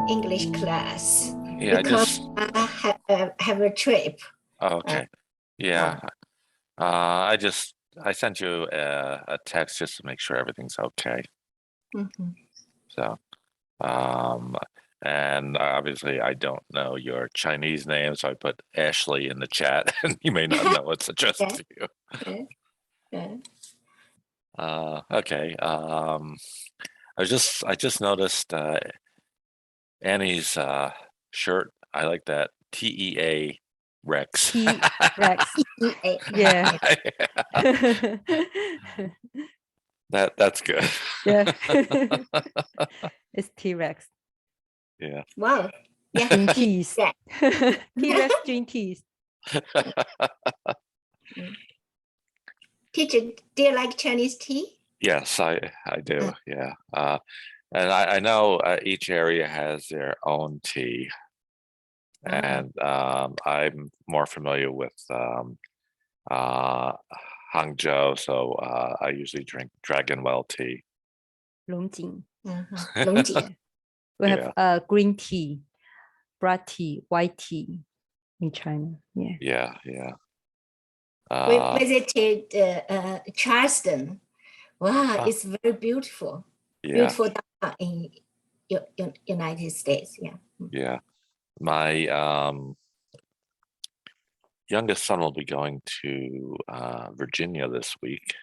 English class Yeah, because I have a trip. okay. Yeah. I sent you a text just to make sure everything's okay. Mhm. So, and obviously I don't know your Chinese name, so I put Ashley in the chat, and you may not know it's addressed to you. Yeah. Okay. I just noticed Annie's shirt. I like that. TEA Rex. T-Rex. Yeah. That's good. Yeah. It's T-Rex. Yeah. Wow. Yeah. Green teas. Yeah. T-Rex green teas. Teacher, do you like Chinese tea? Yes, I do. Yeah. And I know each area has their own tea, and I'm more familiar with Hangzhou, so I usually drink Dragonwell tea. Longjing. Longjie. We have green tea, black tea, white tea in China. Yeah. Yeah. We visited Charleston. Wow, it's very beautiful. Yeah. Beautiful downtown in United States. Yeah. Yeah. My youngest son will be going to Virginia this week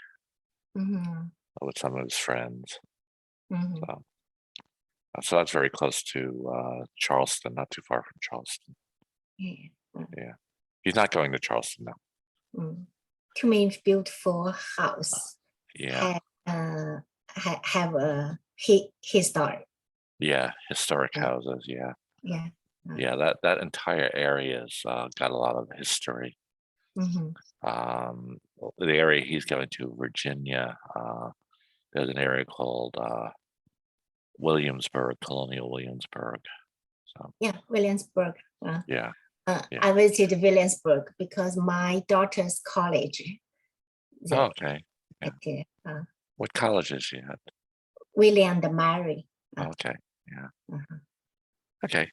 with some of his friends. So that's very close to Charleston, not too far from Charleston. Yeah. He's not going to Charleston now. Too many beautiful house. Yeah. Have a historic. Yeah, historic houses. Yeah. Yeah. Yeah, that entire area's got a lot of history. The area he's going to, Virginia, there's an area called Williamsburg, Colonial Williamsburg. So yeah, Williamsburg. Yeah. I visited Williamsburg because my daughter's college. Okay. Yeah. What college is she at? William and Mary. Okay. Yeah. Okay.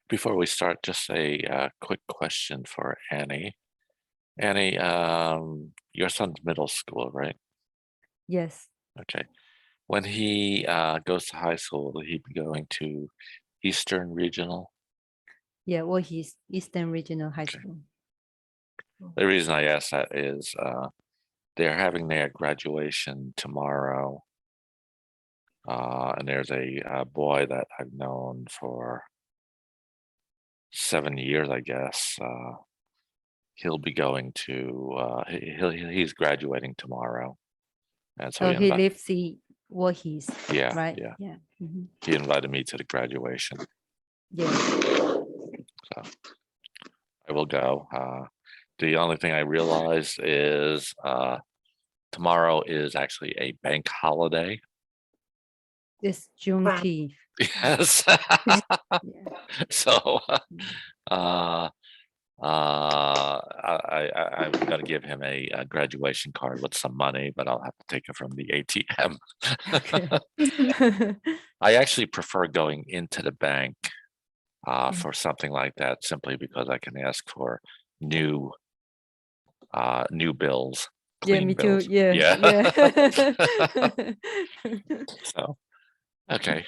Before we start, just a quick question for Annie. Annie, your son's middle school, right? Yes. Okay. When he goes to high school, will he be going to Eastern Regional? Yeah, well, he's Eastern Regional High School. The reason I ask that is they're having their graduation tomorrow. And there's a boy that I've known for 7 years, I guess. He'll be going to, he's graduating tomorroro. And so he lives in Voorhees. Yeah, right? yeah. Mm-hmm. He invited me to the graduation. Yeah. So I will go. The only thing I realized is tomorrow is actually a bank holiday. It's Juneteenth. Yes. So I'm going to give him a graduation card with some money, but I'll have to take it from the ATM. I actually prefer going into the bank for something like that, simply because I can ask for new bills. Yeah, me bills. too. Yeah. So, okay.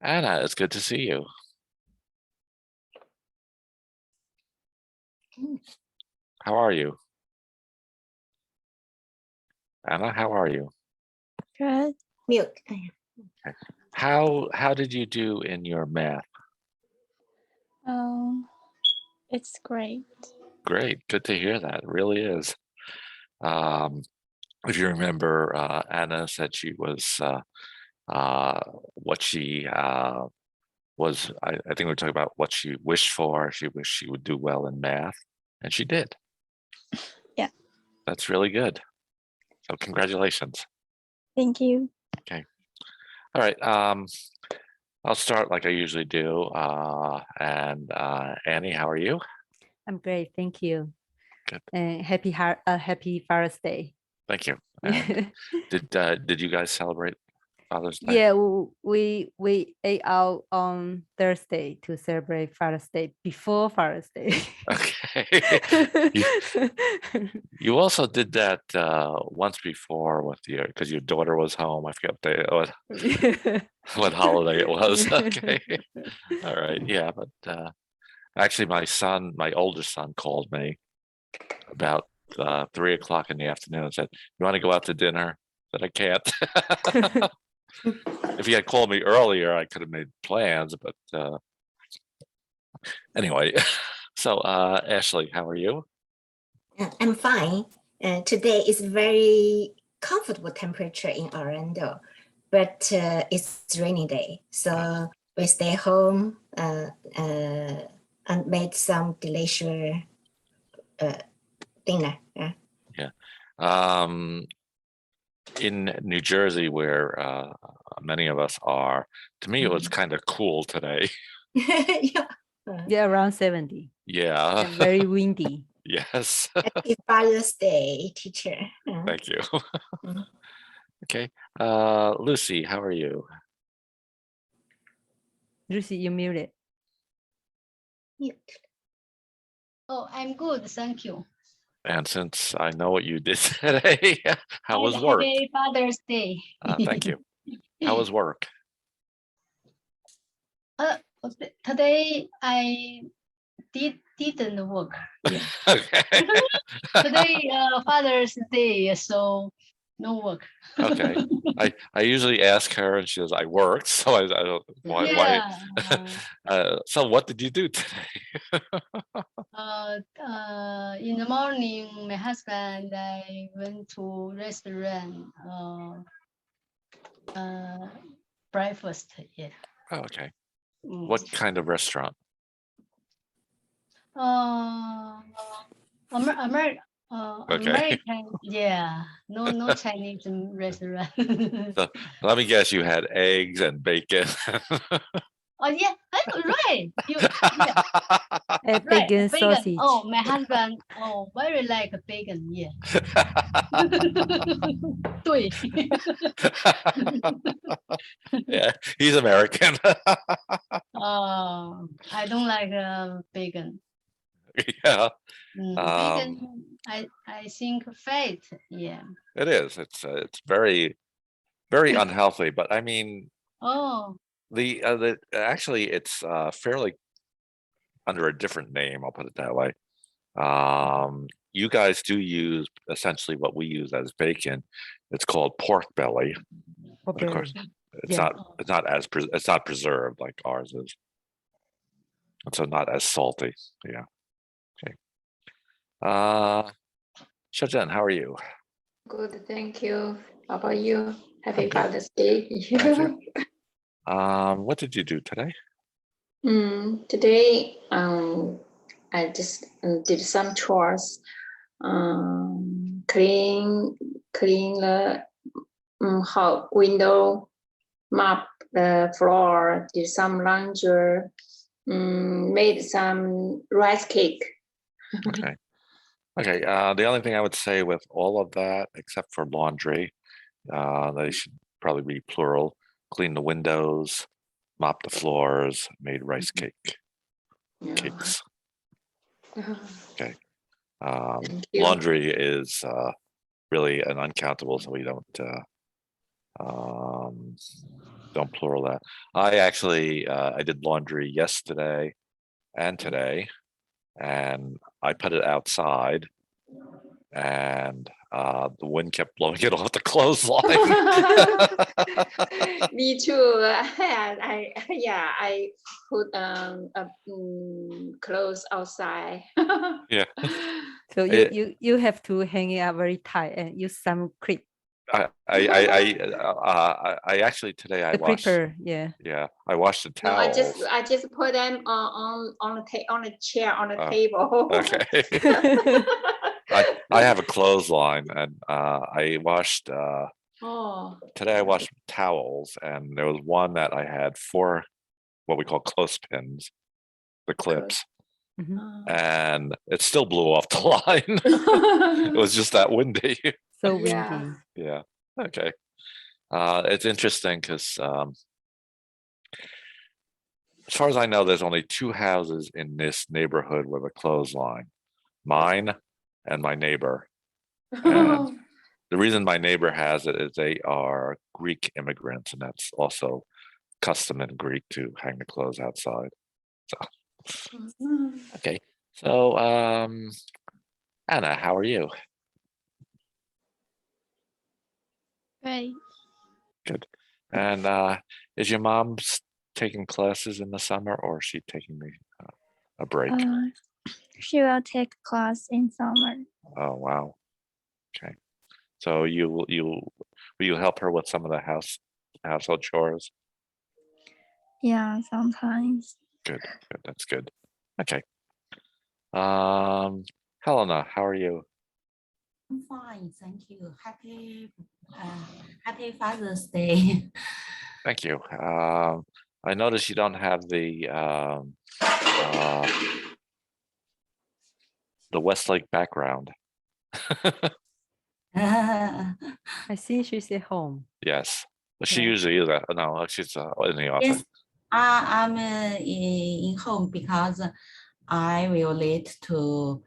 Anna, it's good to see you. How are you? Anna, how are you? Good. Mute. How did you do in your math? It's great. Great. Good to hear that. It really is. If you remember, Anna said she was what she was, I think we were talking about what she wished for. She wished she would do well in math, and she did. Yeah. That's really good. So congratulations. Thank you. Okay. All right. I'll start like I usually do. And Annie, how are you? I'm great. Thank you. Good. And happy Father's Day. Thank you. And did you guys celebrate Father's Day? Yeah, we ate out on Thursday to celebrate Father's Day before Father's Day. Okay. You also did that once before with because your daughter was home. I forget what holiday it was. Okay. All right. Yeah, but actually my older son called me about 3 o'clock in the afternoon and said, "You want to go out to dinner?" I said, "I can't." If he had called me earlier, I could have made plans, but anyway. So Ashley, how are you? I'm fine. Today is very comfortable temperature in Orlando, but it's rainy day. So we stay home and made some delicious dinner. Yeah. In New Jersey, where many of us are, to me, it was kind of cool today. Yeah. Yeah, around 70. Yeah. And very windy. Yes. Happy Father's Day, teacher. Thank you. Mm. Okay. Lucy, how are you? Lucy, you muted. Oh, I'm good, thank you. And since I know what you did today, how was work? Happy Father's Day. Thank you. How was work? Today I didn't work. Yeah. Okay. Today Father's Day, so no work. Okay. I usually ask her, and she says I worked. So I don't why. Yeah. So what did you do today? In the morning, my husband and I went to restaurant. Breakfast. Yeah. Oh, okay. Mm. What kind of restaurant? Okay. American, yeah, no Chinese restaurant. So, let me guess, you had eggs and bacon. Oh yeah, right. Yeah, right. Bacon sausage. Oh, my husband, very like bacon. Yeah. 对. Yeah, he's American. I don't like bacon. Yeah. Bacon, I think fat. Yeah. It is. It's very, very unhealthy. But I mean, Oh. actually it's fairly under a different name. I'll put it that way. You guys do use essentially what we use as bacon. It's called pork belly. Of course, it's not preserved like ours is, and so not as salty. Yeah. Okay. Shenzhen, how are you? Good, thank you. How about you? Happy good. Father's Day. Thank you. What did you do today? Today, I just did some chores. Clean the hot window, mop the floor, did some laundry, made some rice cake. Okay. Okay. The only thing I would say with all of that, except for laundry, they should probably be plural. Clean the windows, mop the floors, made rice cakes. Okay. Laundry is really an uncountable, so we don't plural that. I actually I did laundry yesterday and today, and I put it outside, and the wind kept blowing it off the clothesline. Me too. I put clothes outside. Yeah. So you have to hang it up very tight and use some clip. I actually today I washed. Clipper, yeah. Yeah, I washed the No, towels. I just put them on a chair on a table. Okay. I have a clothesline, and I washed. Today I washed towels, and there was one that I had 4 what we call clothespins, the clips, and it still blew off the line. It was just that windy. So Yeah. windy. Yeah. Okay. It's interesting because as far as I know, there's only 2 houses in this neighborhood with a clothesline, mine and my neighbor. And the reason my neighbor has it is they are Greek immigrants, and that's also custom in Greek to hang the clothes outside. So, okay. So, Anna, how are you? Great. Good. And is your mom taking classes in the summer, or is she taking a break? She will take class in summer. Oh, wow. Okay. So will you help her with some of the household chores? Yeah, sometimes. Good. Good. That's good. Okay. Helena, how are you? I'm fine, thank you. Happy Father's Day. Thank you. I notice you don't have the Westlake background. I think she's at home. Yes, but she Yeah. usually is. No, she's in the office. Yes, I'm in home because I will late to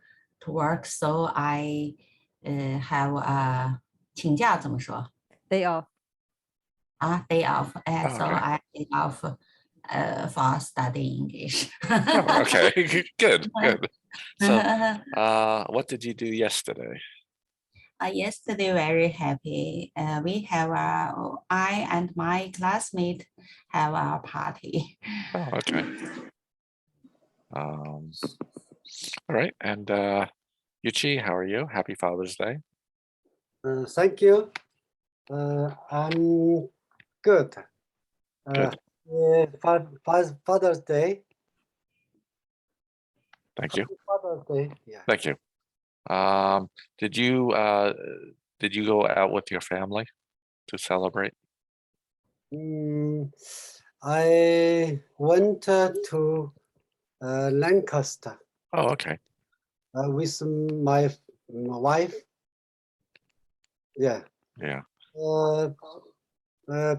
work, so I have 请假怎么说 Day off. day off, Oh, so okay. I day off for study English. Oh, okay, good, good. So, what did you do yesterday? Yesterday, very happy. We have I and my classmate have a party. Oh, okay. All right, and Yuchi, how are you? Happy Father's Day. Thank you. I'm good. Good. Father's Day. Thank you. Father's Day. Yeah. Thank you. Did you go out with your family to celebrate? I went to Lancaster Oh, okay. with my wife. Yeah. Yeah.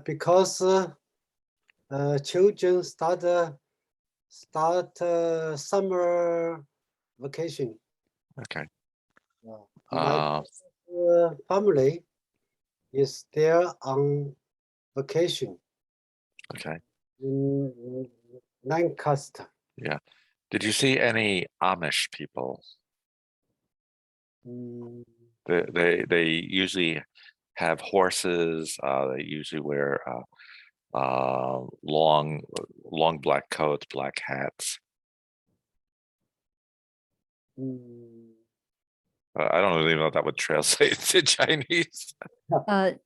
Because children start summer vacation. Okay. My family is still on vacation Okay. in Lancaster. Yeah. Did you see any Amish people? Mm, They usually have horses. They usually wear long black coats, black hats. I don't really know if that would translate to Chinese.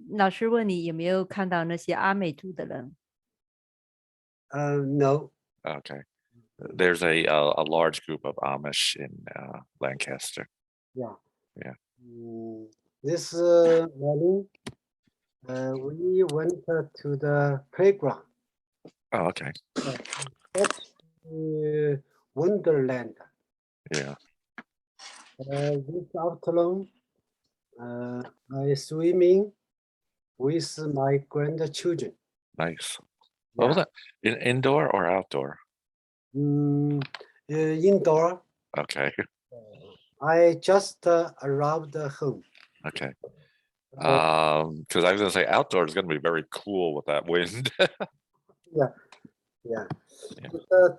老师问你有没有看到那些阿美族的人？ no. Okay. There's a large group of Amish in Lancaster. Yeah. Yeah. This morning, we went to the playground. Oh, okay. That's Wonderland. Yeah. This afternoon, I swimming with my grandchildren. Nice. What was that? Indoor or outdoor? Indoor. Okay. I just arrived home. Okay. Because I was gonna say outdoor is gonna be very cool with that wind. Yeah. Yeah.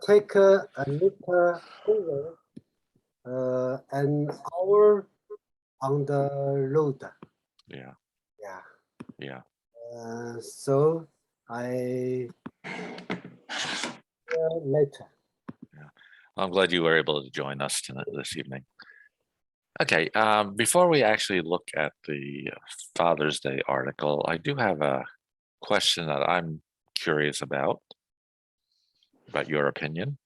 Take a little over an hour on the road. Yeah. Yeah. Yeah. So I later. I'm glad you were able to join us this evening. Okay, before we actually look at the Father's Day article, I do have a question that I'm curious about your opinion.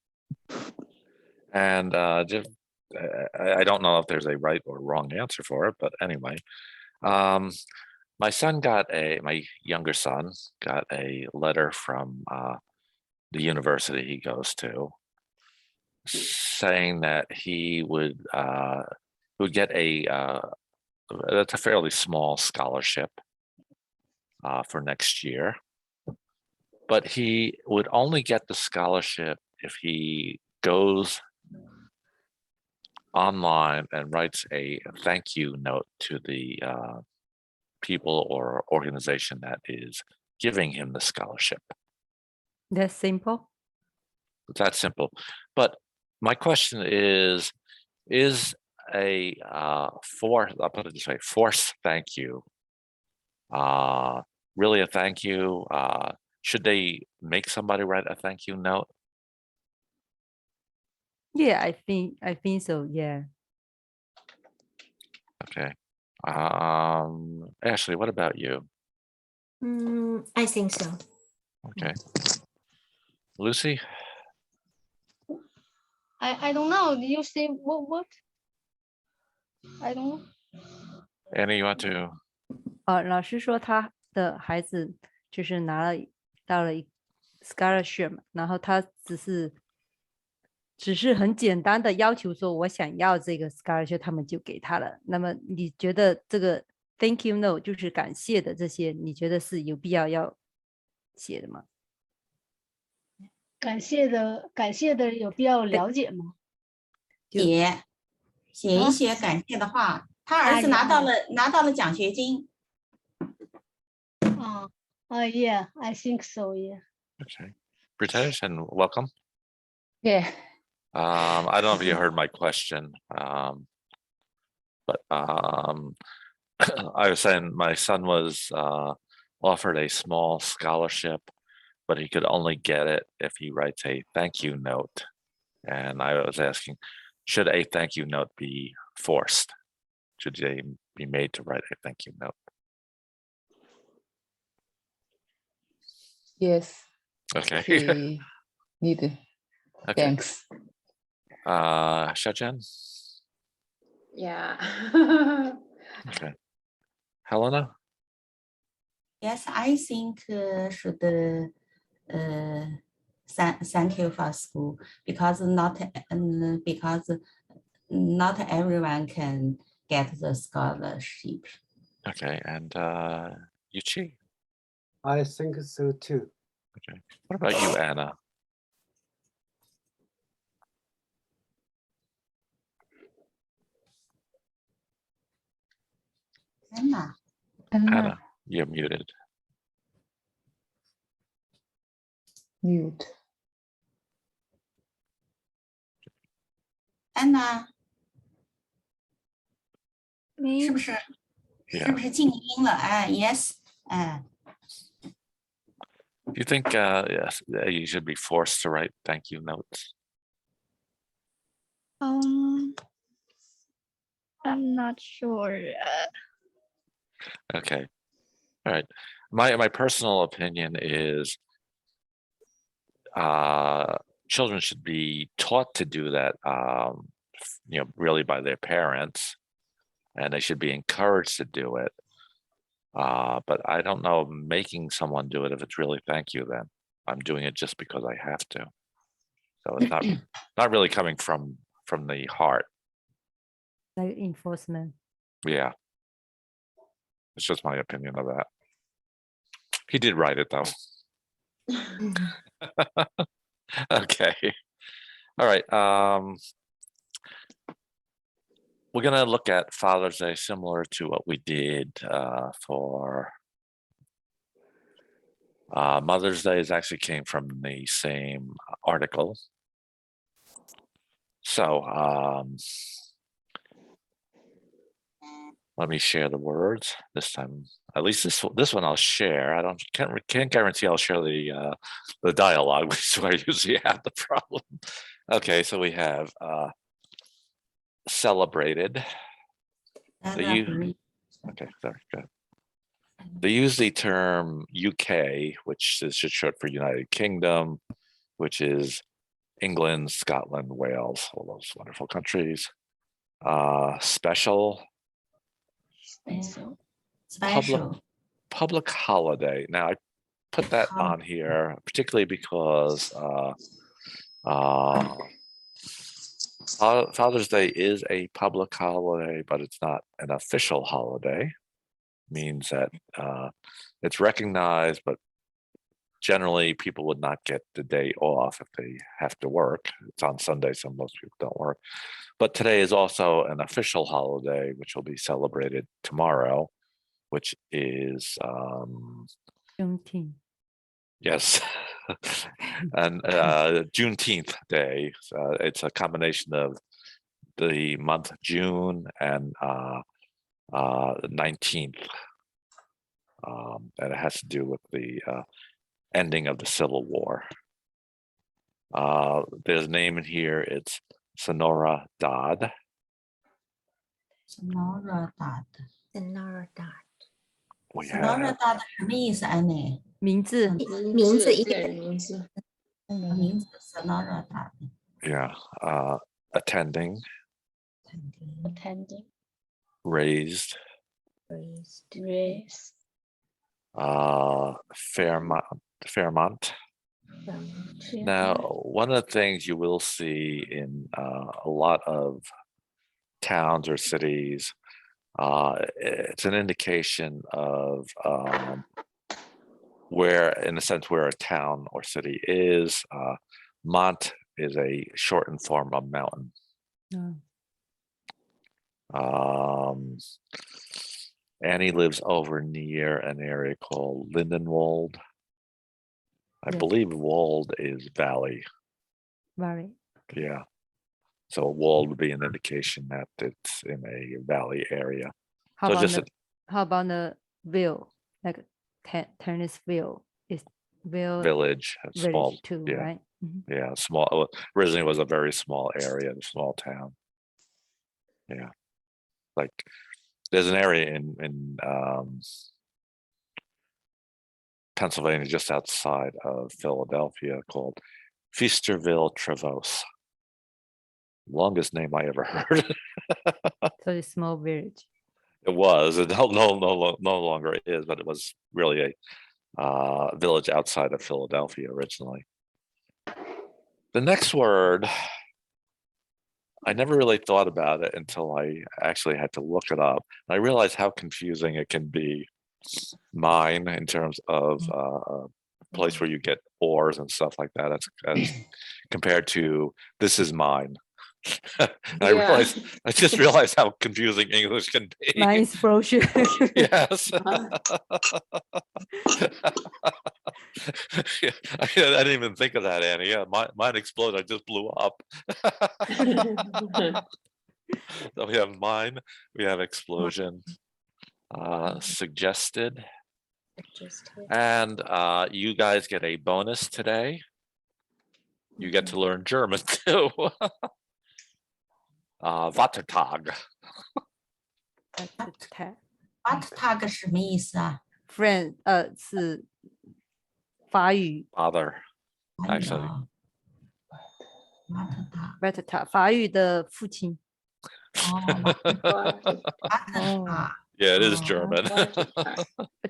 And just, I don't know if there's a right or wrong answer for it, but anyway, my younger son got a letter from the university he goes to saying that he would get a that's a fairly small scholarship for next year. But he would only get the scholarship if he goes online and writes a thank you note to the people or organization that is giving him the scholarship. That's simple. It's that simple. But my question is a I'll put it this way, forced thank you really a thank you? Should they make somebody write a thank you note? Yeah, I think so. Yeah. Okay. Ashley, what about you? I think so. Okay. Lucy? I don't know. Did you say what? I don't know. Annie, you want to? 老师说他的孩子就是到了一 scholarship， 然后他只是很简单的要求说我想要这个 scholarship， 他们就给他了。那么你觉得这个 thank you note 就是感谢的这些，你觉得是有必要写的吗？感谢的有必要了解吗？写一些感谢的话。他儿子拿到了奖学金。Yeah, I think so. Yeah. Okay. British, and welcome. Yeah. I don't know if you heard my question, but I was saying my son was offered a small scholarship, but he could only get it if he writes a thank you note. And I was asking, should a thank you note be forced? Should they be made to write a thank you note? Yes. Okay. He needed. Okay. Thanks. Shajan? Yeah. Okay. Helena? Yes, I think should thank you for school because not everyone can get the scholarship. Okay, and Yuchi? I think so too. Okay. What about you, Anna? Anna, you're muted. Mute. Anna, 没是不是静音了？Yes. Do you think yes, you should be forced to write thank you notes? I'm not sure. Okay. All right. My personal opinion is children should be taught to do that, really by their parents, and they should be encouraged to do it. But I don't know, making someone do it, if it's really thank you, then I'm doing it just because I have to. So it's not really coming from the heart. Like enforcement. Yeah. It's just my opinion of that. He did write it though. Okay. All right. We're going to look at Father's Day similar to what we did for Mother's Day. Is actually came from the same article. So let me share the words this time. At least this one I'll share. I can't guarantee I'll share the dialogue, which is where I usually have the problem. Okay, so we have celebrated. Okay, sorry, go ahead. They use the term UK, which is just short for United Kingdom, which is England, Scotland, Wales, all those wonderful countries. Special. Public holiday. Now I put that on here particularly because Father's Day is a public holiday, but it's not an official holiday. Means that it's recognized, but generally people would not get the day off if they have to work. It's on Sunday, so most people don't work. But today is also an official holiday, which will be celebrated tomorrow, which is Juneteenth. yes, and Juneteenth Day. It's a combination of the month June and 19th, and it has to do with the ending of the Civil War. There's a name in here. It's Sonora Dodd. Sonora Dodd. Sonora Dodd. We Sonora have Dodd 什么意思？安妮？名字名字一对名字名字 Sonora Dodd。 yeah, attending, attending, raised, race, Fairmont. Now, one of the things you will see in a lot of towns or cities, it's an indication of where, in a sense, where a town or city is. Mont is a shortened form of mountain. Annie lives over near an area called Lindenwold. I Yes. believe Wold is valley. Valley. Yeah. So Wold would be an indication that it's in a valley area. How So about just the how about the ville, like Tennisville is ville village, a village small, too, yeah. right? Mhm. Yeah, small. Originally was a very small area, a small town. Yeah, like there's an area in Pennsylvania, just outside of Philadelphia, called Feasterville Trevose. Longest name I ever heard. So it's small village. It was. It no longer is, but it was really a village outside of Philadelphia originally. The next word, I never really thought about it until I actually had to look it up. I realized how confusing it can be. Mine, in terms of a place where you get ores and stuff like that, as compared to this is mine. Yeah. I just realized how confusing English can be. Nice brochure. Yes. Yeah, I didn't even think of that, Annie. Yeah, mine exploded. I just blew up. So we have mine, we have explosion, suggested, and you guys get a bonus today. You get to learn German too. Vatertag. Vatertag 什么意思啊？ Friend 是法语 Father, actually. Vatertag。 法语的父亲。Vatertag。 Yeah, it is German.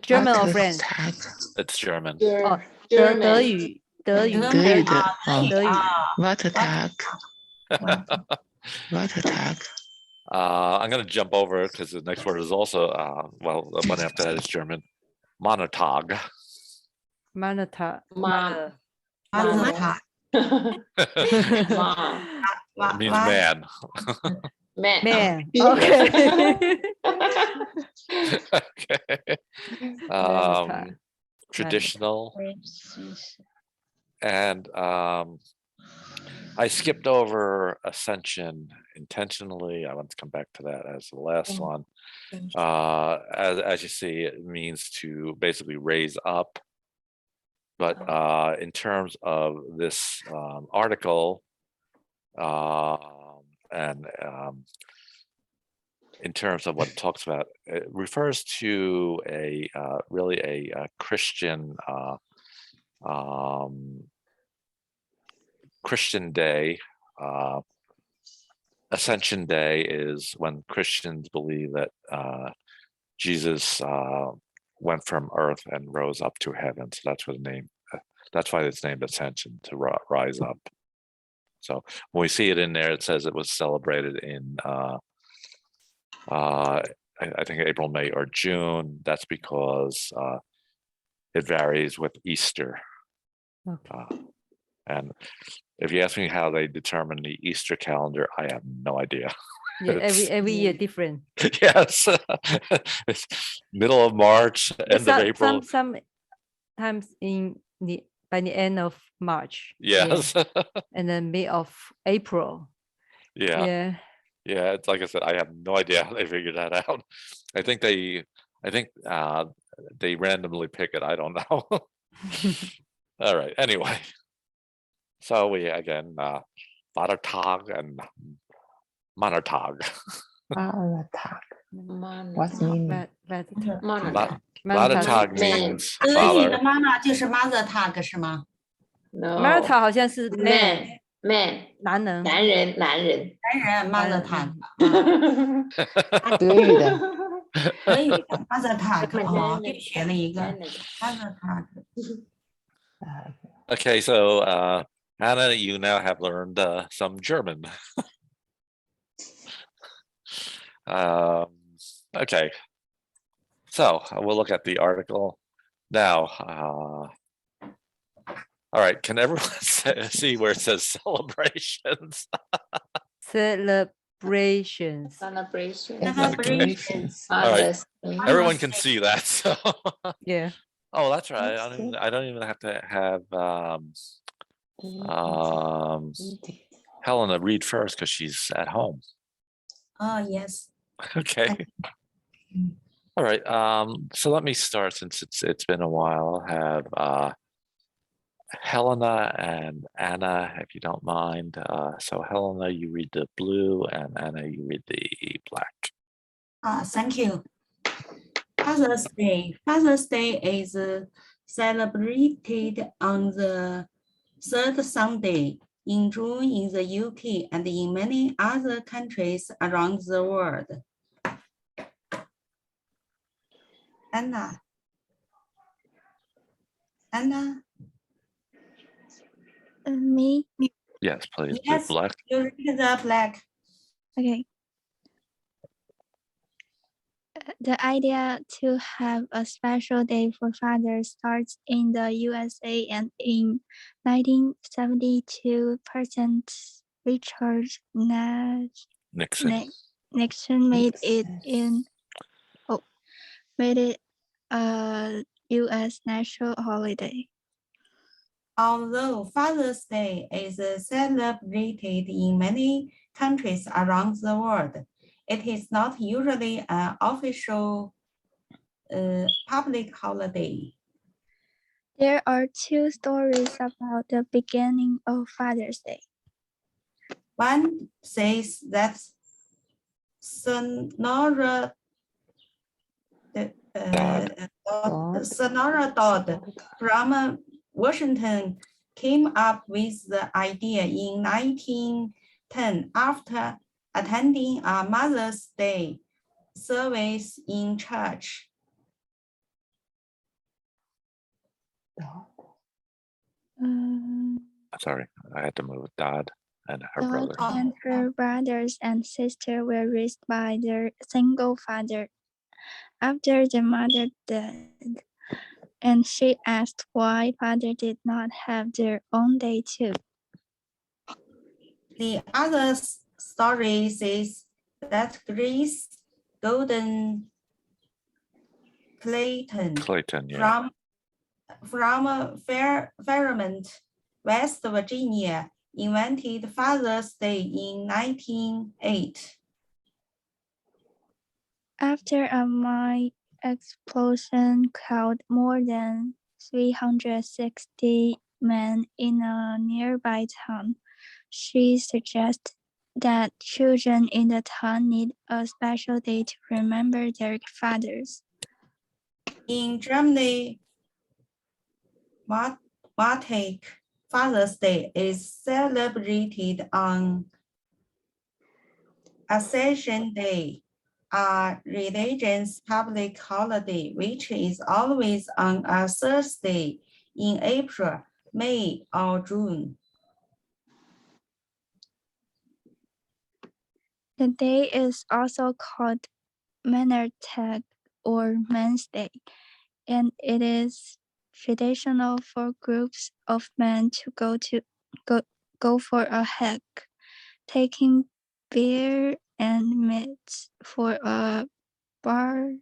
German or French? It's German. 哦，德语。德语的德语。 Vatertag. Vatertag. I'm going to jump over because the next word is also, well, the one after that is German. Monotag. Manata. Vatertag。 It means man. Man. Okay. Okay. Manata. Traditional. And I skipped over ascension intentionally. I want to come back to that as the last one. As you see, it means to basically raise up. But in terms of this article, and in terms of what it talks about, it refers to a really a Christian Christian day. Ascension Day is when Christians believe that Jesus went from earth and rose up to heaven. So that's what the name. That's why it's named Ascension, to rise up. So when we see it in there, it says it was celebrated in I think April, May, or June. That's because it varies with Easter. Okay. And if you ask me how they determine the Easter calendar, I have no idea. Yeah, It's- every year different. Yes, it's middle of March, end of April. Sometimes by the end of March. Yes. Yeah. And then mid of April. Yeah. Yeah. Yeah, it's like I said, I have no idea how they figured that out. I think they randomly pick it. I don't know. All right. Anyway, so we again, Vatertag and Mannertag. Vatertag. Man. What's meaning? Man. Vatertag Man. means 德语 father. 的妈妈就是 mother tongue 是吗？ No. Martha 好像是 Man. Man. 男人。男人，男人。男人 mother tongue，德语的德语的 mother tongue 哦， 男人又学了一个 男人 mother tongue。 Okay, so Anna, you now have learned some German. Okay, so we'll look at the article now. All right, can everyone see where it says celebrations? Celebrations. Celebration. celebrations. Others. Everyone can see that. So. Yeah. Oh, that's right. That's I don't even have to have Helena read first because she's at home. Oh yes. Okay. All right. So let me start since it's been a while. I'll have Helena and Anna, if you don't mind. So Helena, you read the blue, and Anna, you read the black. Thank you. Father's Day. Father's Day is celebrated on the third Sunday in June in the UK and in many other countries around the world. Anna. Me. Yes, please. The Yes, black. you read the black. Okay. The idea to have a special day for fathers starts in the USA, and in 1972, President Richard Nixon. Nixon made it a U.S. national holiday. Although Father's Day is celebrated in many countries around the world, it is not usually an official public holiday. There are two stories about the beginning of Father's Day. One says that Sonora Dodd from Washington came up with the idea in 1910 after attending a Mother's Day service in church. Sorry, I had to move Dodd and her Dodd brother. and her brothers and sister were raised by their single father. After the mother died, and she asked why father did not have their own day too. The other story says that Grace Golden Clayton Yeah. from Fairmont, West Virginia, invented Father's Day in 1908. After a mine explosion killed more than 360 men in a nearby town, she suggested that children in the town need a special day to remember their fathers. In Germany, Martag Father's Day is celebrated on Ascension Day, a religious public holiday, which is always on a Thursday in April, May, or June. The day is also called Männertag or Men's Day, and it is traditional for groups of men to go for a hike, taking beer and meat for a Barbecue.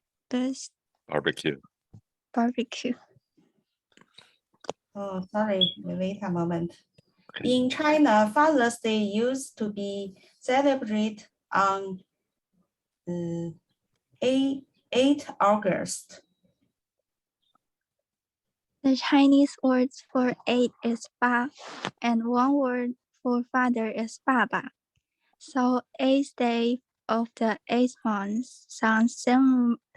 barbecue. Oh, sorry, wait a moment. Okay. In China, Father's Day used to be celebrated on 8 August. The Chinese word for 8 is 八, and one word for father is 爸爸. So 8th day of the 8th month sounds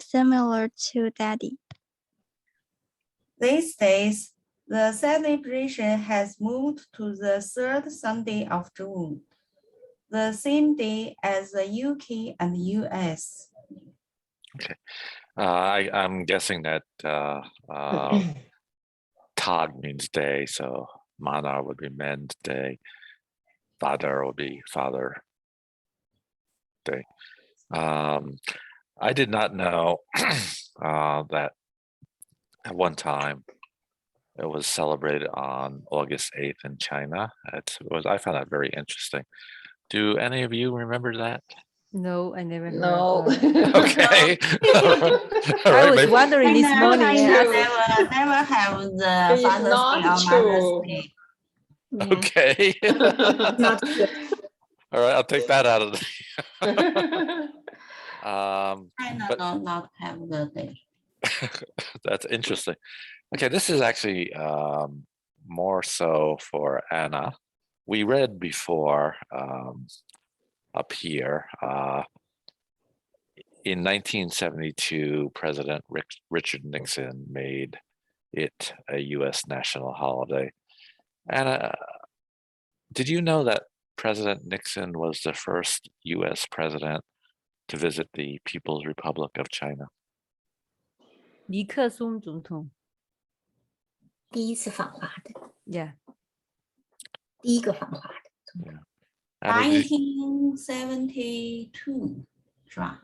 similar to daddy. These days, the celebration has moved to the 3rd Sunday of June, the same day as the UK and US. Okay. I'm guessing that Tag means day, so Mana would be men's day. Father would be father day. I did not know that at one time it was celebrated on August 8th in China. I found that very interesting. Do any of you remember that? No, I never heard No. of it. Okay. All I right, was maybe- wondering this China, morning. China True. never have the It's Father's Day not or Mother's true. Day. Yeah. Okay. Not good. All right, I'll take that out of the. China But- not have the day. That's interesting. Okay, this is actually more so for Anna. We read before up here in 1972, President Richard Nixon made it a U.S. national holiday. Anna, did you know that President Nixon was the first U.S. president to visit the People's Republic of China? 尼克松总统第一次访华的， ，Yeah，第一个访华的。 Anna, did you- 1972, 是吧？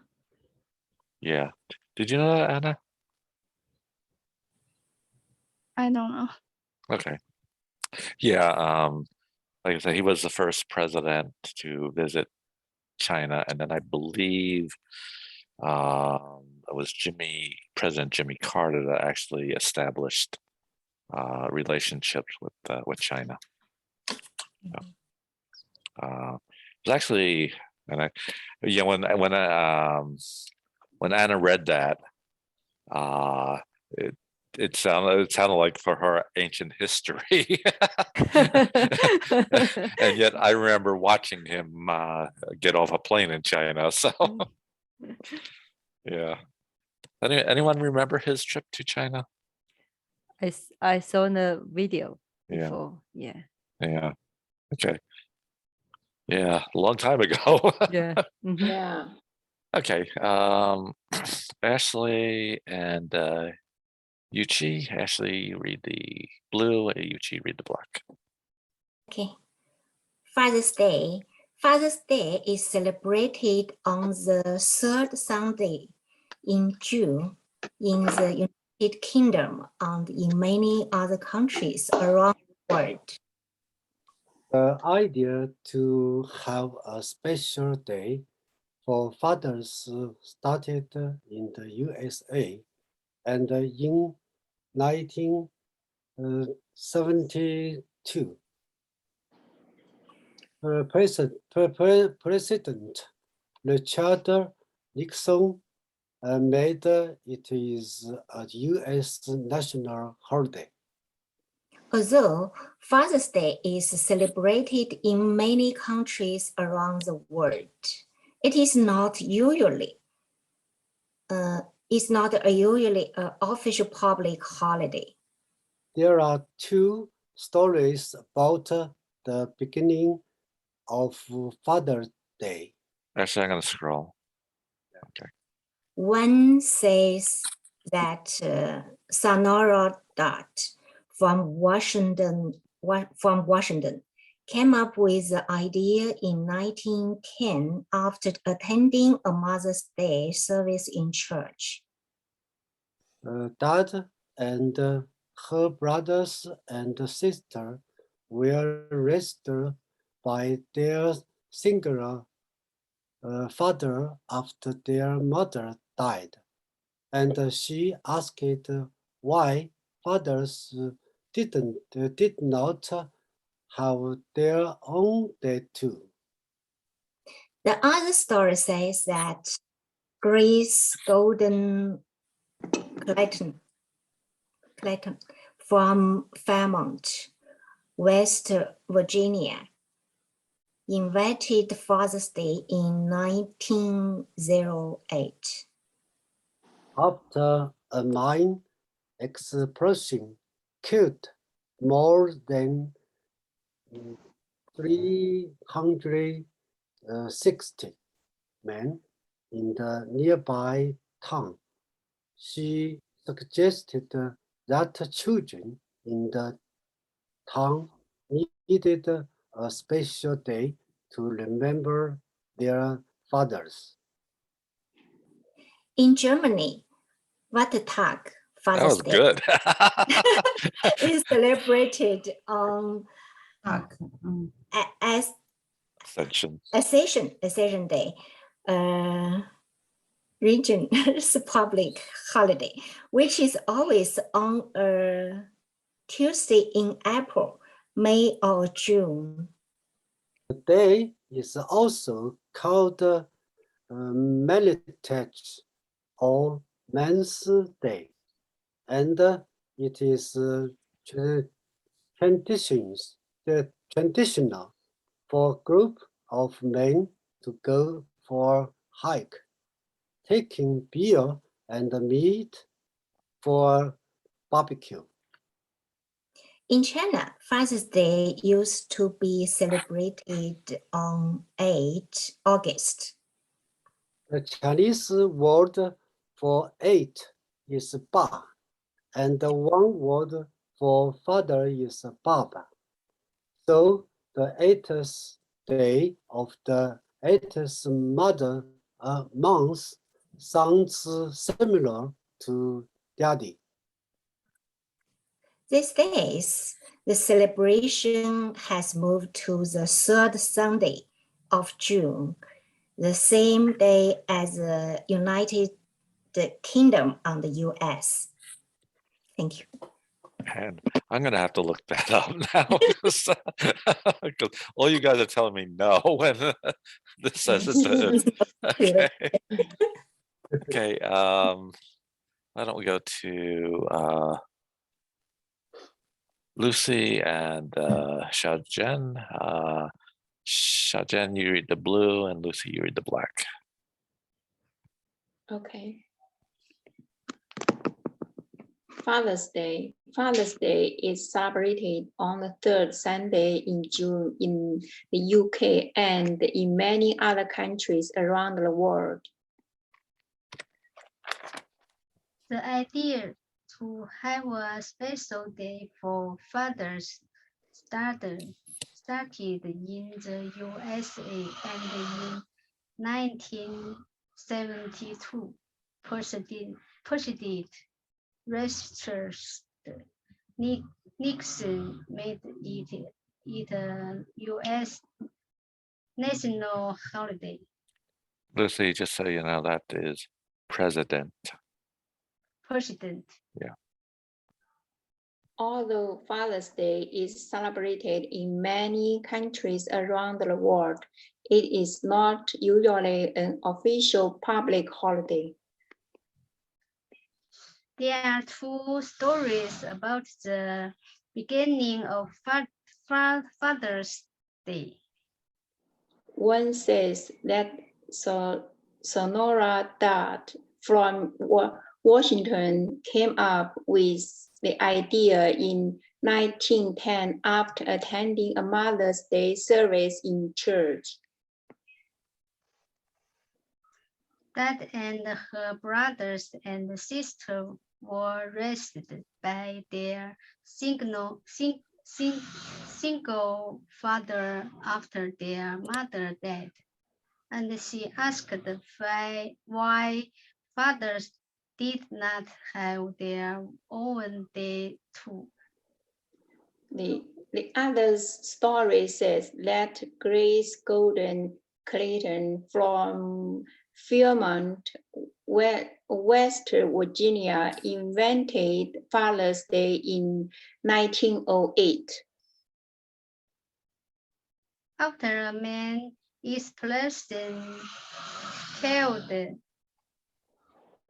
yeah. Did you know that, Anna? I don't know. Okay. Yeah, like I said, he was the first president to visit China, and then I believe it was President Jimmy Carter that actually established relationships with China. It was actually, and when Anna read that, it sounded like for her ancient history. And yet I remember watching him get off a plane in China. So yeah. Anyone remember his trip to China? I saw the video Yeah. before. Yeah, Yeah. Okay. Yeah, a long time ago. yeah. Mhm. Yeah. Okay. Ashley and Yuchi. Ashley, you read the blue. Yuchi, read the black. Okay. Father's Day. Father's Day is celebrated on the 3rd Sunday in June in the United Kingdom and in many other countries around the world. The idea to have a special day for fathers started in the USA and in 1972. President Richard Nixon made it is a U.S. national holiday. Although Father's Day is celebrated in many countries around the world, it is not usually an official public holiday. There are two stories about the beginning of Father's Day. Actually, I'm going to scroll. Okay. One says that Sonora Dodd from Washington came up with the idea in 1910 after attending a Mother's Day service in church. Dad and her brothers and sister were raised by their singular father after their mother died, and she asked why fathers did not have their own day too. The other story says that Grace Golden Clayton from Fairmont, West Virginia, invented Father's Day in 1908. After a mine explosion killed more than 360 men in the nearby town, she suggested that children in the town needed a special day to remember their fathers. In Germany, Vatertag, That Father's was Day, good. is celebrated on as Ascension. Ascension Day, region's public holiday, which is always on a Tuesday in April, May, or June. The day is also called Melitech or Men's Day, and it is traditional for a group of men to go for a hike, taking beer and meat for barbecue. In China, Father's Day used to be celebrated on 8 August. The Chinese word for 8 is ba, and the one word for father is baba. So the 8th day of the 8th month sounds similar to daddy. These days, the celebration has moved to the 3rd Sunday of June, the same day as the United Kingdom and the US. Thank you. And I'm gonna have to look that up now because all you guys are telling me no when this says it's okay. Okay. Why don't we go to Lucy and Xiaojian. Xiaojian, you read the blue, and Lucy, you read the black. Okay. Father's Day. Father's Day is celebrated on the 3rd Sunday in June in the UK and in many other countries around the world. The idea to have a special day for fathers started in the USA and in 1972. President Richard Nixon made it a U.S. national holiday. Lucy, just so you know, that is President. Yeah. Although Father's Day is celebrated in many countries around the world, it is not usually an official public holiday. There are 2 stories about the beginning of Father's Day. One says that Sonora Dodd from Washington came up with the idea in 1910 after attending a Mother's Day service in church. Dad and her brothers and sister were raised by their singular single father after their mother died, and she asked why fathers did not have their own day too. The other story says that Grace Golden Clayton from Fairmont, West Virginia, invented Father's Day in 1908. After a man is President killed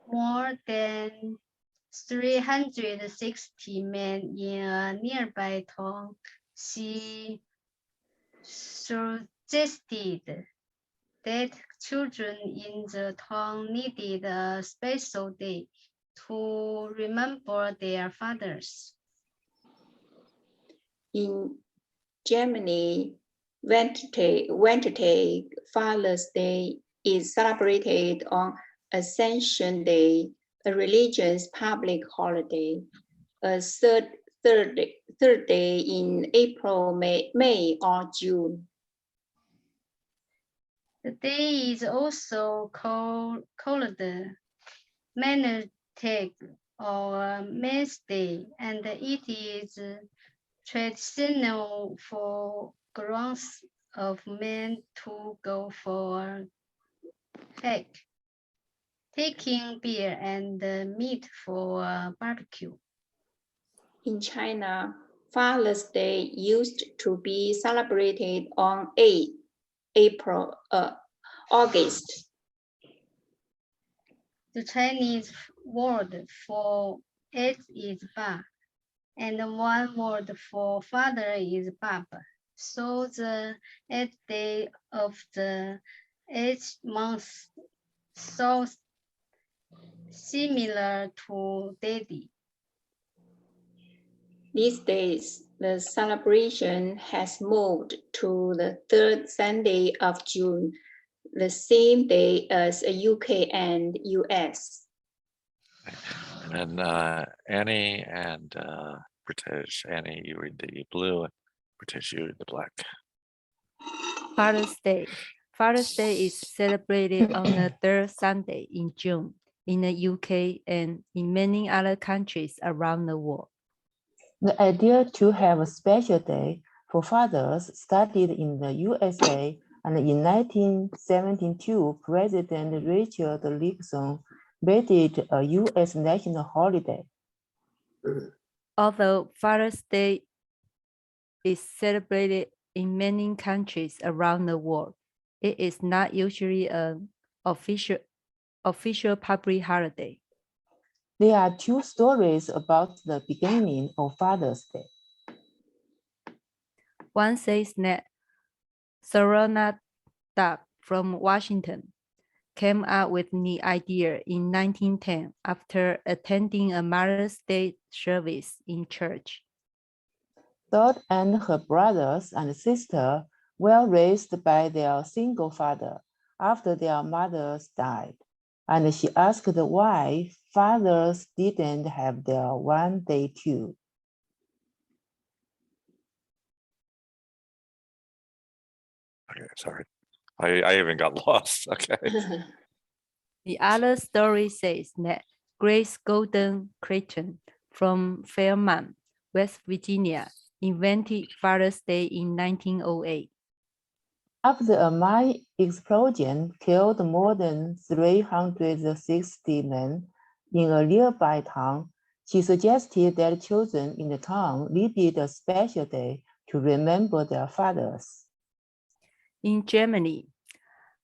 more than 360 men in a nearby town, she suggested that children in the town needed a special day to remember their fathers. In Germany, Wednesday, Father's Day is celebrated on Ascension Day, a religious public holiday. A third day in April, May or June. The day is also called Manners' Day or Men's Day, and it is traditional for grounds of men to go for a hike, taking beer and meat for a barbecue. In China, Father's Day used to be celebrated on August. The Chinese word for it is Ba, and one word for father is Bab. So the 8th day of the 8th month sounds similar to Daddy. These days, the celebration has moved to the third Sunday of June, the same day as UK and US. And then Annie and British. Annie, you read the blue, and British, you read the black. Father's Day. Father's Day is celebrated on the third Sunday in June in the UK and in many other countries around the world. The idea to have a special day for fathers started in the USA, and in 1972, President Richard Nixon made it a US national holiday. Although Father's Day is celebrated in many countries around the world, it is not usually an official public holiday. There are two stories about the beginning of Father's Day. One says that Sonora Dodd from Washington came up with the idea in 1910 after attending a Mother's Day service in church. Dodd and her brothers and sister were raised by their single father after their mothers died, and she asked why fathers didn't have their one day too. Okay, sorry. I even got lost. Okay. The other story says that Grace Golden Clayton from Fairmont, West Virginia, invented Father's Day in 1908. After a mine explosion killed more than 360 men in a nearby town, she suggested that children in the town needed a special day to remember their fathers. In Germany,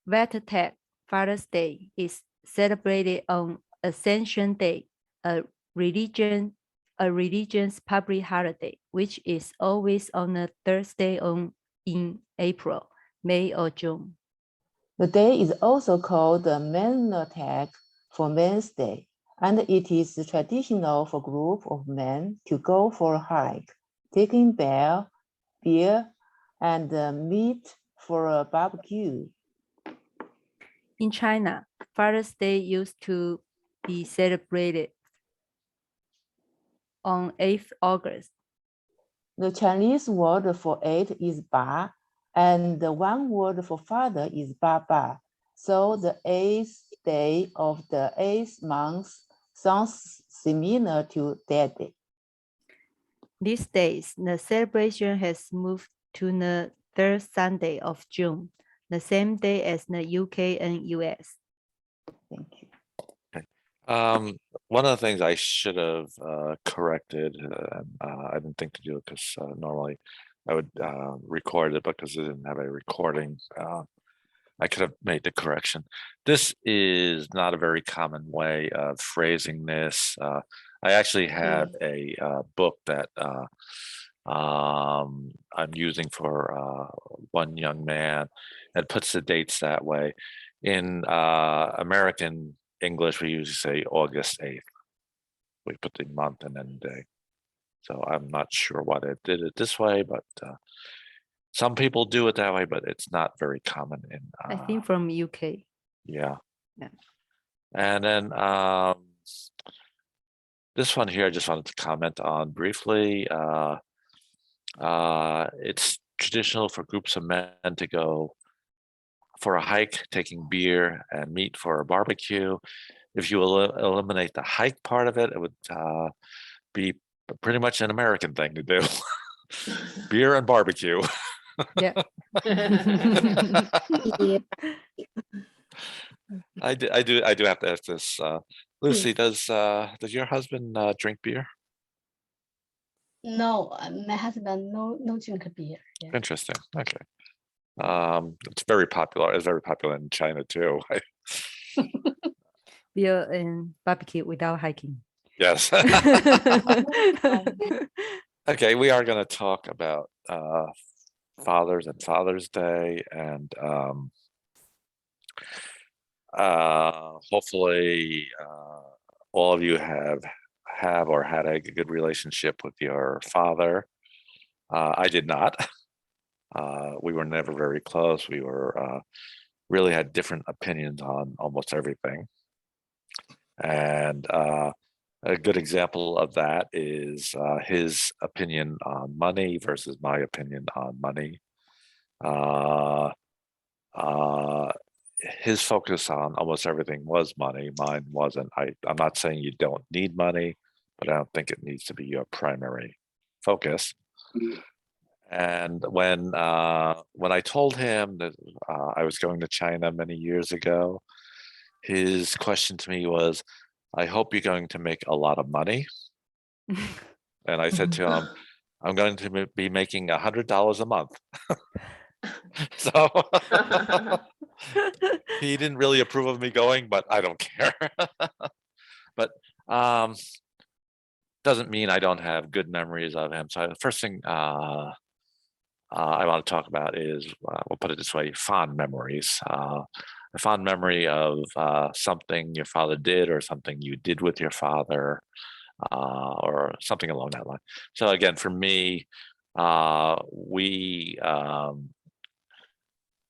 Vatertag Father's Day is celebrated on Ascension Day, a religious public holiday, which is always on a Thursday in April, May, or June. The day is also called the Manners' for Men's Day, and it is traditional for a group of men to go for a hike, taking beer, and meat for a barbecue. In China, Father's Day used to be celebrated on 8th August. The Chinese word for it is ba, and the one word for father is baba. So the 8th day of the 8th month sounds similar to that day. These days, the celebration has moved to the 3rd Sunday of June, the same day as the UK and US. Thank you. One of the things I should have corrected, I didn't think to do it because normally I would record it, because it didn't have a recording. I could have made the correction. This is not a very common way of phrasing this. I actually have a book that I'm using for one young man, and puts the dates that way. In American English, we usually say August 8th. We put the month and then day. So I'm not sure why they did it this way, but some people do it that way, but it's not very common in I think from UK. Yeah. Yeah. And then this one here, I just wanted to comment on briefly. It's traditional for groups of men to go for a hike, taking beer and meat for a barbecue. If you eliminate the hike part of it, it would be pretty much an American thing to do. Beer and barbecue. Yeah. Yeah. I do have to ask this. Lucy, does your husband drink beer? No, my husband no drink beer. Yeah. Interesting. Okay. It's very popular. It's very popular in China too. Beer and barbecue without hiking. Yes. Okay, we are going to talk about fathers and Father's Day, and hopefully all of you have or had a good relationship with your father. I did not. We were never very close. We were really had different opinions on almost everything. And a good example of that is his opinion on money versus my opinion on money. His focus on almost everything was money. Mine wasn't. I'm not saying you don't need money, but I don't think it needs to be your primary focus. And when I told him that I was going to China many years ago, his question to me was, I hope you're going to make a lot of money. And I said to him, I'm going to be making $100 a month. So he didn't really approve of me going, but I don't care. But doesn't mean I don't have good memories of him. So the first thing I want to talk about is, we'll put it this way, fond memories. A fond memory of something your father did, or something you did with your father, or something along that line. So again, for me, we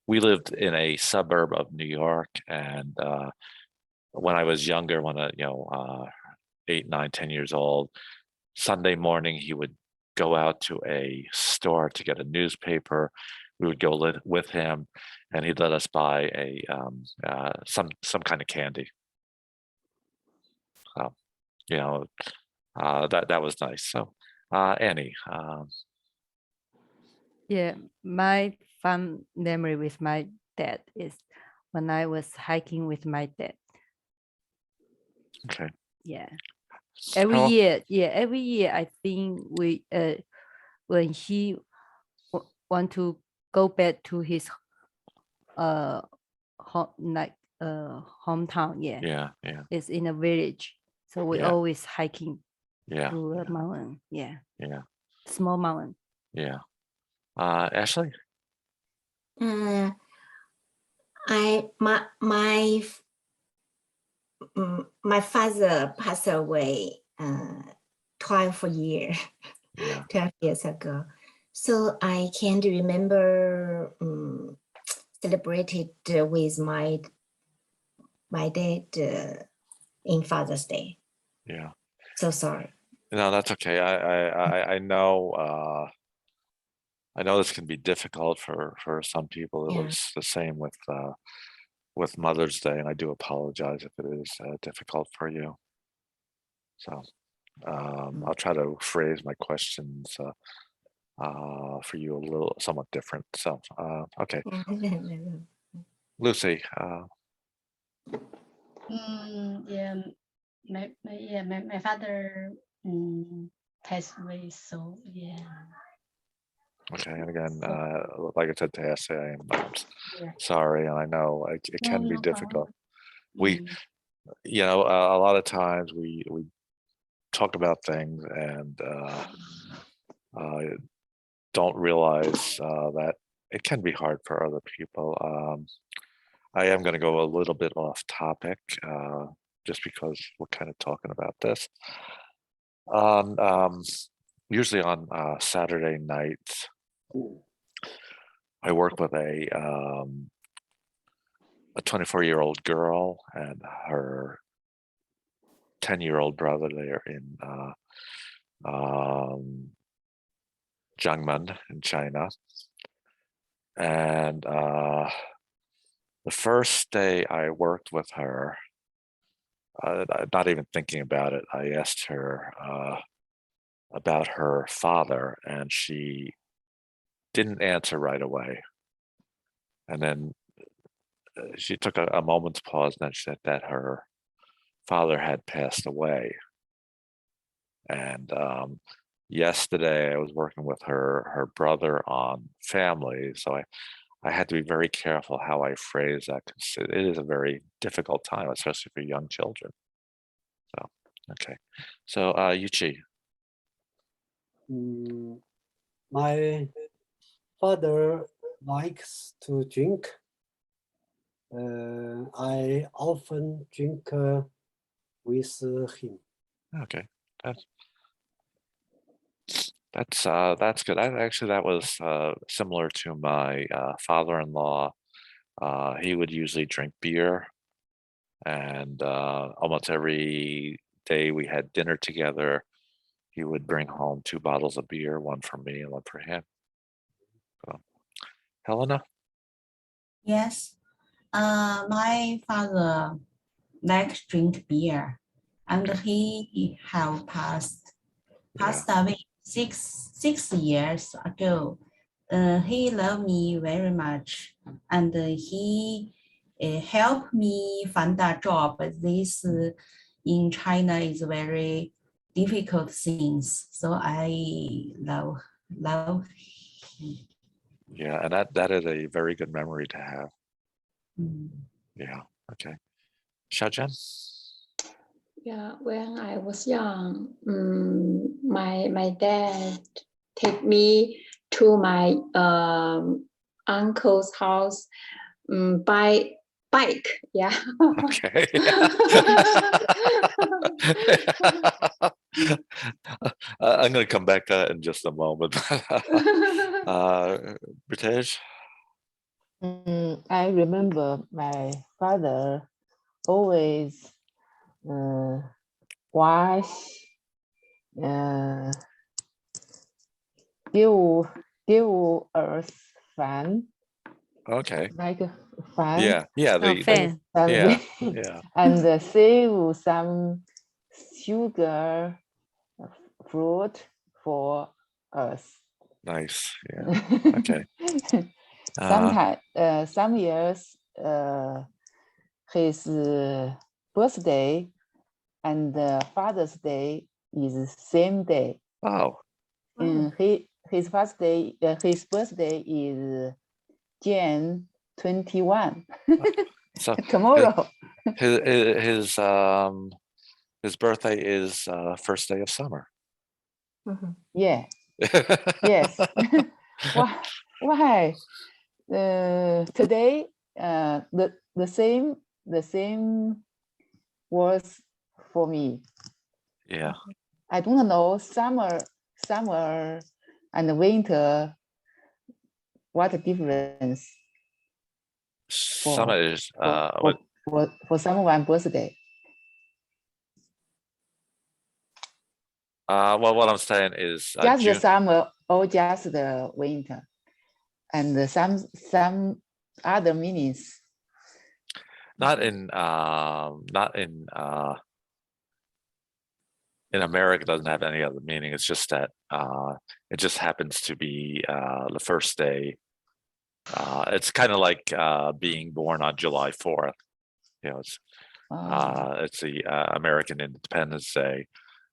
lived in a suburb of New York, and when I was younger, when 8, 9, 10 years old, Sunday morning he would go out to a store to get a newspaper. We would go with him, and he'd let us buy some kind of candy. That was nice. So Annie. Yeah, my fun memory with my dad is when I was hiking with my dad. Okay. Yeah. Every year, I think we when he want to go back to his hometown, Yeah. it's in a village, so we always hiking to a mountain. Yeah. Small mountain. Yeah. Ashley? My father passed away 12 years ago. So I can't remember celebrated with my dad in Father's Day. Yeah. So sorry. No, that's okay. I know. I know this can be difficult for some people. It Yeah. was the same with Mother's Day, and I do apologize if it is difficult for you. So I'll try to phrase my questions for you a little somewhat different. So okay, Lucy. Yeah, my father passed away, so yeah. Okay, and again, like I said to Essay, I'm Yeah. sorry, and I know it can be No difficult. problem. We, a lot of times we talk about things and don't realize that it can be hard for other people. I am going to go a little bit off topic just because we're kind of talking about this. Usually on Saturday nights, I work with a 24-year-old girl and her 10-year-old brother. They're in Jiangmen in China. And the first day I worked with her, not even thinking about it, I asked her about her father, and she didn't answer right away. And then she took a moment's pause, and then she said that her father had passed away. And yesterday I was working with her brother on family, so I had to be very careful how I phrase that, because it is a very difficult time, especially for young children. So, okay. So, Yuchi. My father likes to drink. I often drink with him. Okay, that's good. That was similar to my father-in-law. He would usually drink beer, and almost every day we had dinner together, he would bring home 2 bottles of beer, one for me and one for him. So, Helena? Yes. My father likes drink beer, and he have passed away six years ago. He loved me very much, and he helped me find a job. This in China is very difficult things, so I love him. Yeah, and that is a very good memory to have. Mm. Yeah, okay. Xiaojian? Yeah, when I was young, my dad take me to my uncle's house by bike. Yeah. Okay. I'm going to come back to that in just a moment. Ritesh? I remember my father always wash, give us fan, Okay. like a fan. Yeah, fan. yeah, yeah. And save some sugar fruit for us. Nice. Yeah. Okay. Sometimes, some years, his birthday and Father's Day is same day. Oh. His birthday is Jan 21. So tomorrow. His birthday is first day of summer. Yeah. Yes. Why? Today, the same words for me. Yeah. I don't know summer and winter. What difference? Summer is for someone's birthday. Well, what I'm saying is just the June. summer or just the winter, and some other meanings. Not in America, it doesn't have any other meaning. It's just that it just happens to be the first day. It's kind of like being born on July 4th. You know, it's the American Independence Day.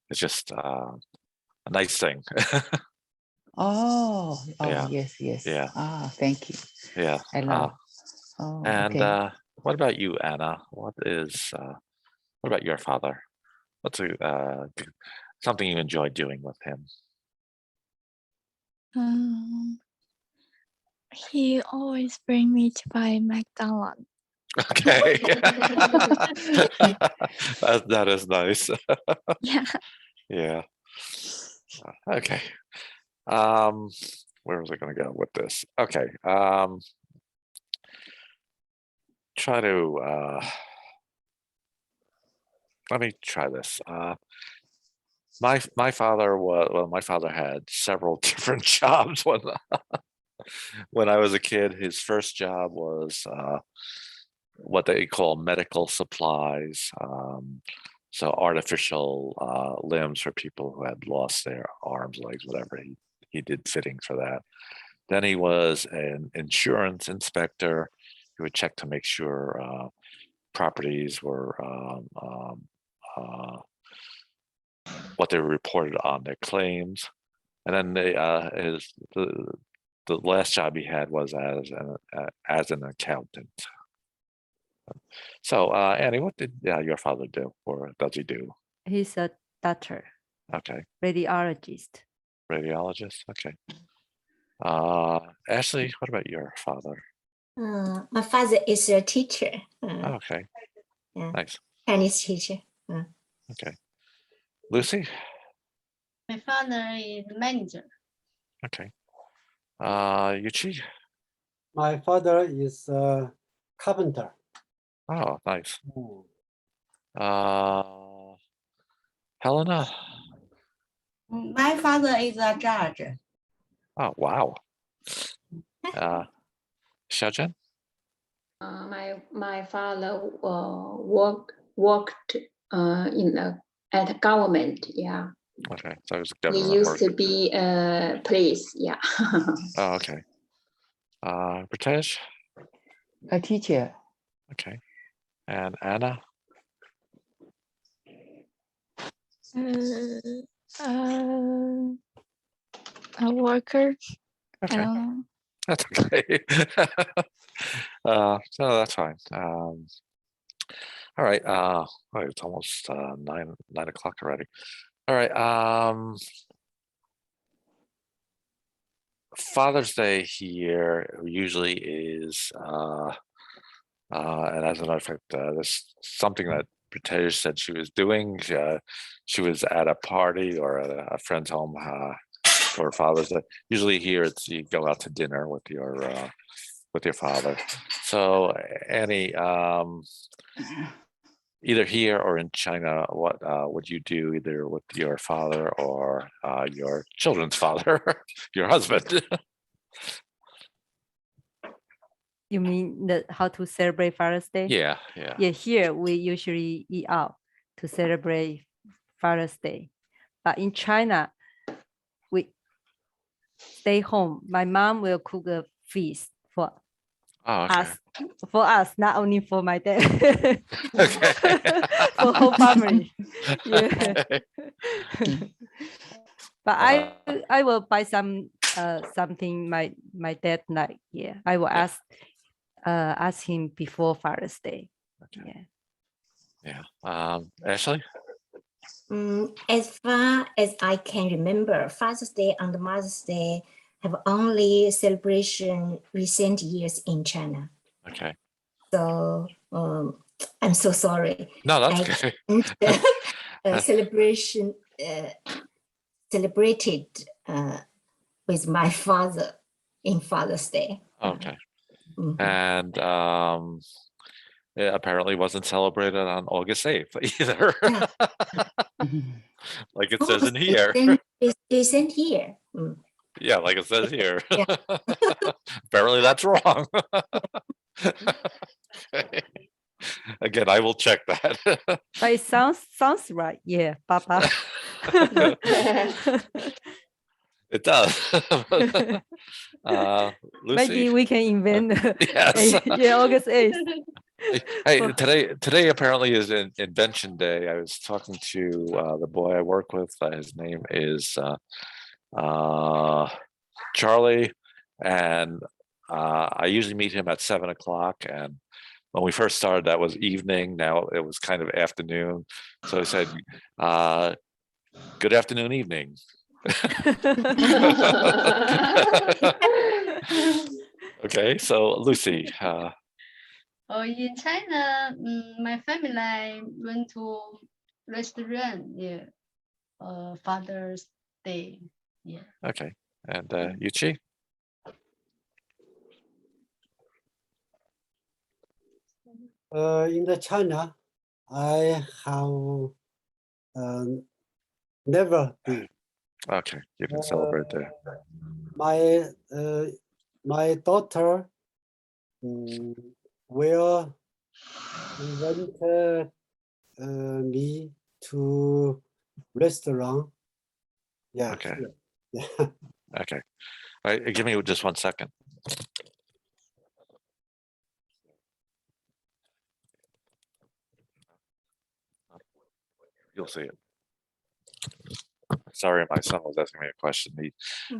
It's just a nice thing. Yeah. Yes. Yeah. Thank you. Yeah. I love. And okay. What about you, Anna? What about your father? What's something you enjoy doing with him? He always bring me to buy McDonald's. Okay. that is nice. Yeah. Yeah. Okay. Where was I going to go with this? Okay. Try to let me try this. My father had several different jobs when I was a kid. His first job was what they call medical supplies. So artificial limbs for people who had lost their arms, legs, whatever. He did fitting for that. Then he was an insurance inspector. He would check to make sure properties were what they reported on their claims. And then the last job he had was as an accountant. So Annie, what did your father do, or does he do? He's a doctor. Okay. Radiologist. Radiologist. Okay. Ashley, what about your father? My father is a teacher. Okay. Yeah. Nice. Chinese teacher. Okay. Lucy? My father is manager. Okay. Yuchi? My father is a carpenter. Oh, nice. Helena? My father is a judge. Oh, wow. Xiaojian? My father worked at government. Yeah. Okay, so it was He government used work. to be police. Yeah. Oh, okay. Pritesh? A teacher. Okay. And Anna? A worker. I Okay. don't know. That's okay. So that's fine. All right. Wait, it's almost 9 o'clock already. All right. Father's Day here usually is, and as a matter of fact, there's something that Pritesh said she was doing. She was at a party or at a friend's home for Father's Day. Usually here it's you go out to dinner with your father. So Annie, either here or in China, what would you do either with your father or your children's father, your husband? You mean how to celebrate Father's Day? Yeah. Yeah, here we usually eat out to celebrate Father's Day. But in China, we stay home. My mom will cook a feast for us, not only for my dad. Okay. For whole family. Yeah. But I will buy something my dad like. Yeah, I will ask him before Father's Day. Okay. Yeah. Ashley? As far as I can remember, Father's Day and Mother's Day have only celebration recent years in China. Okay. So I'm so sorry. No, that's okay. Celebration celebrated with my father in Father's Day. Okay. And it apparently wasn't celebrated on August 8th either. Like it Oh, says in here. It's in here. Mm. Yeah, like it says here. Yeah. Apparently that's wrong. Again, I will check that. But it sounds right. Yeah, Papa. It does. Lucy. Maybe we can invent Yes. August 8th. Hey, today apparently is Invention Day. I was talking to the boy I work with. His name is Charlie, and I usually meet him at 7 o'clock. And when we first started, that was evening. Now it was kind of afternoon. So I said, "Good afternoon, evening." Okay, so Lucy. In China, my family went to restaurant. Yeah, Father's Day. Yeah. Okay, and Yuchi. In the China, I have never been. Okay, you can celebrate there. My daughter will invite me to restaurant. Yeah. Okay. Yeah. Okay. All right, give me just 1 second. You'll see it. Sorry, my son was asking me a question.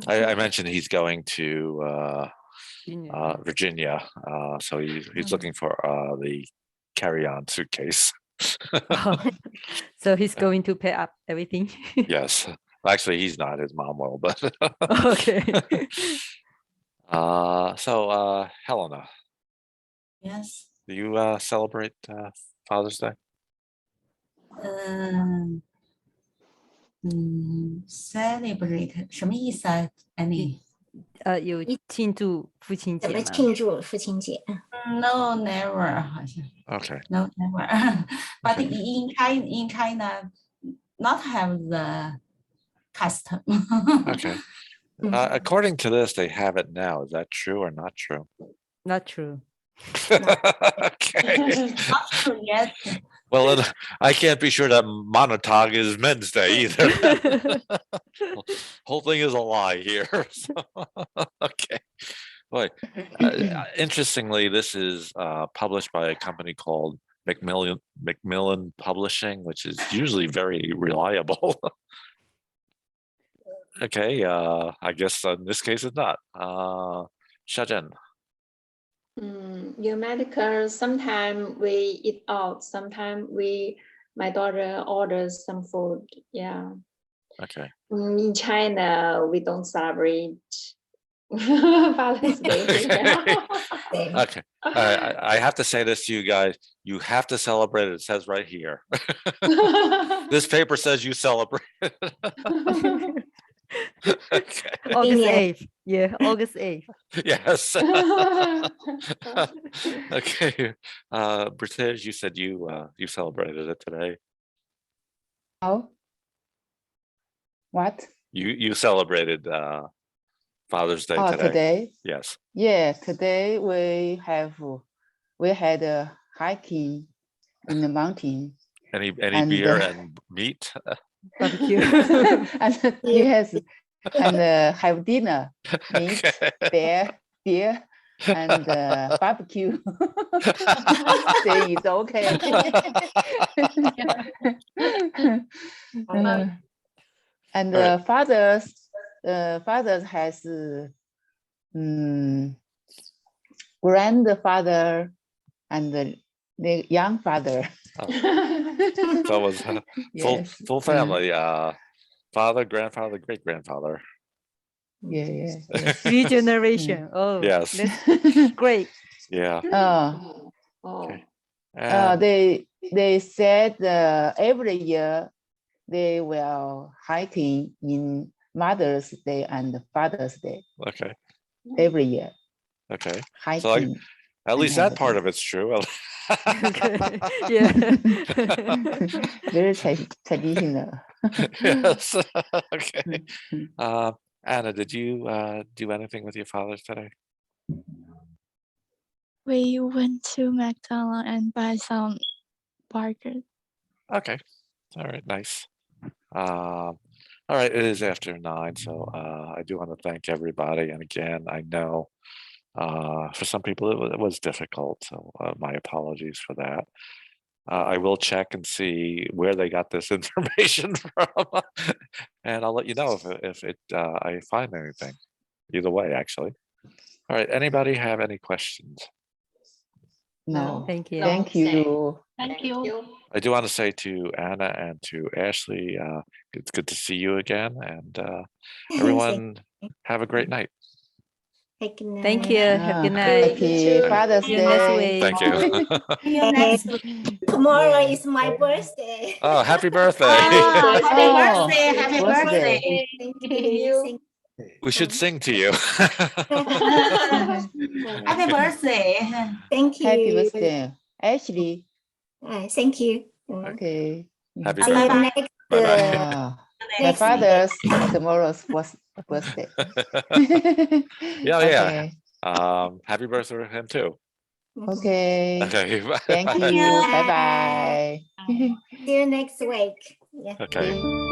I mentioned he's going to Virginia, so he's looking for the carry-on suitcase. So he's going to pay up everything. Yes, actually, he's not. His mom will, but Okay. So Helena, Yes. do you celebrate Father's Day? Celebrate 什么意思啊 ？Annie？有庆祝父亲节怎么吗？庆祝父亲节？ No, never 好像。Okay. No, never. But in China, not have the custom. Okay. According to this, they have it now. Is that true or not true? Not true. Okay. Not true yet. Well, then, I can't be sure that Montauk is Men's Day either. Whole thing is a lie here. So, okay. Boy, interestingly, this is published by a company called Macmillan Publishing, which is usually very reliable. Okay, I guess in this case it's not. Shajan. Medical, sometimes we eat out, sometimes my daughter orders some food. Yeah. Okay. In China, we don't celebrate Father's Day. Okay. I have to say this to you guys. You have to celebrate it. It says right here. This paper says you celebrate. Okay. August 8th. Yeah, August 8th. Yes. Okay. British, you said you celebrated it today. Oh, what? You celebrated Father's Day today. Today? Yes. Yeah, today we had a hiking in the mountain. Any And, beer and meat? Barbecue. And yes, and have dinner, meat, Okay. beer, and barbecue. Say it's okay. And Right. fathers has grandfather and the young father. So it was Yes. full family. Father, grandfather, great grandfather. Yeah. 3 generation. Oh, Yes. that's great. Yeah. Okay. They said every year they will hiking in Mother's Day and Father's Day Okay. every year. Okay. Hiking. So at least have that part of it's true. Okay. Yeah. Very traditional. Yes. Okay. Mm. Anna, did you do anything with your father today? We went to McDonald's and buy some burgers. Okay. All right. Nice. All right. It is after 9, so I do want to thank everybody. And again, I know for some people it was difficult, so my apologies for that. I will check and see where they got this information from, and I'll let you know if I find anything. Either way, actually. All right. Anybody have any questions? No. Thank you. Thank you. Thank you. I do want to say to Anna and to Ashley, it's good to see you again, and everyone have a great night. Good night. Thank you. Have a good night. Happy Father's See you next Day. week. Thank you. See you next week. Tomorrow is my birthday. Oh, happy birthday. Ah, happy Oh, birthday. Happy birthday. birthday. Thank you. We should sing to you. Happy birthday. Thank you. Happy birthday. Ashley. Thank you. Okay. Happy See you birthday. next, Bye-bye. Ah, my next week. father's tomorrow's birthday. Yeah, yeah. Okay. Happy birthday to him too. Okay. Okay. Thank bye. you. you. Bye bye. See you next week. Yeah. Okay.